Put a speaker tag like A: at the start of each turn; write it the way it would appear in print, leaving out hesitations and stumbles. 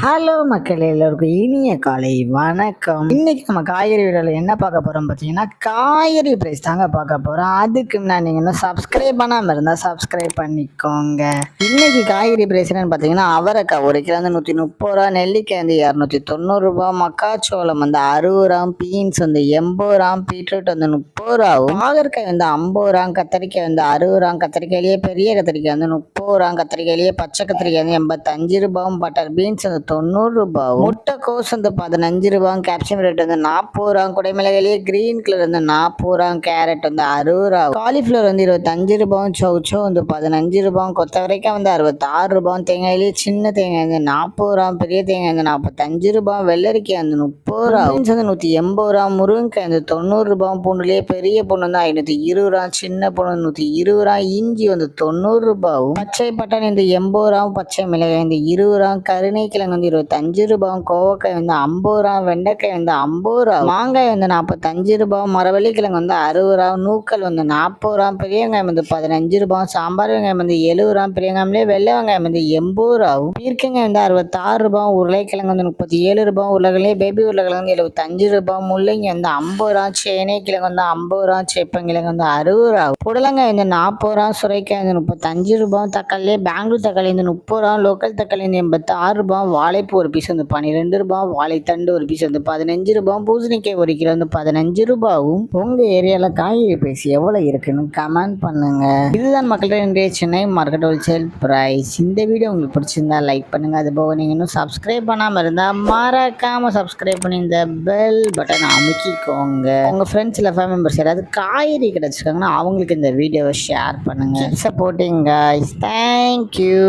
A: Hello மக்களே, எல்லோருக்கும் இனிய காலை வணக்கம். இன்னைக்கு நம்ம காய்கறி வீடியோவில் என்ன பார்க்க போகிறோம் பார்த்தீங்கன்னா, காய்கறி ப்ரைஸ் தாங்க பார்க்க போகிறோம். அதுக்கு முன்னாடி நீங்கள் இன்னும் சப்ஸ்கிரைப் பண்ணாமல் இருந்தால் சப்ஸ்கிரைப் பண்ணிக்கோங்க. இன்னைக்கு காய்கறி ப்ரைஸ் என்னன்னு பார்த்தீங்கன்னா, அவரைக்காய் 1 கிலோ வந்து 130 ரூபா, நெல்லிக்காய் வந்து 290 ரூபா, மக்காச்சோளம் வந்து 60 ரூபா, பீன்ஸ் வந்து 80 ரூபா, பீட்ரூட் வந்து 30 ரூபாவும், பாகற்காய் வந்து 50 ரூபா, கத்திரிக்காய் வந்து 60 ரூபா, கத்திரிக்காயிலேயே பெரிய கத்திரிக்காய் வந்து 30 ரூபா, கத்திரிக்காயிலேயே பச்சை கத்திரிக்காய் வந்து 85 ரூபாவும், பட்டர் பீன்ஸ் வந்து 90 ரூபாவும், முட்டைக்கோஸ் வந்து 15 ரூபாயும், கேப்சியம் ரேட் வந்து 40 ரூபா, குடைமிளகாயிலேயே கிரீன் கலர் வந்து 40 ரூபா, கேரட் வந்து 60 ரூபா, காலிஃப்ளவர் வந்து 25 ரூபாயும், சௌச்சோ வந்து 15 ரூபாயும், கொத்தவரைக்காய் வந்து 66 ரூபாயும், தேங்காயிலேயே சின்ன தேங்காய் வந்து 40 ரூபா, பெரிய தேங்காய் வந்து 45 ரூபா, வெள்ளரிக்காய் வந்து 30 ரூபா, பீன்ஸ் வந்து 180 ரூபா, முருங்கைக்காய் வந்து 90 ரூபாயும், பூண்டுலேயே பெரிய பூண்டு வந்து 520 ரூபா, சின்ன பூண்டு வந்து 120 ரூபா, இஞ்சி வந்து 90 ரூபாயும், பச்சை பட்டாணி வந்து 80 ரூபா, பச்சை மிளகாய் வந்து 20 ரூபா, கருணைக்கிழங்கு வந்து 25 ரூபாயும், கோவக்காய் வந்து 50 ரூபா, வெண்டைக்காய் வந்து 50 ரூபா, மாங்காய் வந்து 45 ரூபா, மரவள்ளிக்கிழங்கு வந்து 60 ரூபா, நூக்கல் வந்து 40 ரூபா, பெரிய வெங்காயம் வந்து 15 ரூபா, சாம்பார் வெங்காயம் வந்து 70 ரூபா, பெரிய வெங்காயம்லேயே வெள்ளை வெங்காயம் வந்து 80 ரூபாவும், பீர்க்கங்காய் வந்து 66 ரூபா, உருளைக்கிழங்கு வந்து 37 ரூபா, உருளைக்கிழங்கு பேபி உருளைக்கிழங்கு வந்து 75 ரூபா, முள்ளங்கி வந்து 50 ரூபா, சேனை கிழங்கு வந்து 50 ரூபா, சேப்பங்கிழங்கு வந்து 60 ரூபா, புடலங்காய் வந்து 40 ரூபா, சுரைக்காய் வந்து 35 ரூபா, தக்காளியே பெங்களூர் தக்காளி வந்து 30 ரூபா, லோக்கல் தக்காளி வந்து 86 ரூபா, வாழைப்பூ ஒரு பீஸ் வந்து 12 ரூபா, வாழைத்தண்டு ஒரு பீஸ் வந்து 15 ரூபா, பூசணிக்காய் 1 கிலோ வந்து 15 ரூபாவும். உங்க ஏரியால காய்கறி பிரைஸ் எவ்வளவு இருக்குன்னு கமெண்ட் பண்ணுங்க. இதுதான் மக்களிடையே சென்னை மார்க்கெட் ஹோல்சேல் பிரைஸ். இந்த வீடியோ உங்களுக்கு பிடிச்சிருந்தா லைக் பண்ணுங்க. அது போக நீங்க இன்னும் சப்ஸ்கிரைப் பண்ணாம இருந்தா மறக்காம சப்ஸ்கிரைப் பண்ணி இந்த பெல் பட்டன் அமைக்கிக்கோங்க. உங்க ஃப்ரெண்ட்ஸ் இல்ல ஃபேமிலி மெம்பர்ஸ் யாராவது காய்கறி கிடைச்சிருக்காங்கன்னா அவங்களுக்கு இந்த வீடியோவை ஷேர் பண்ணுங்க. Supporting guys. தேங்க்யூ.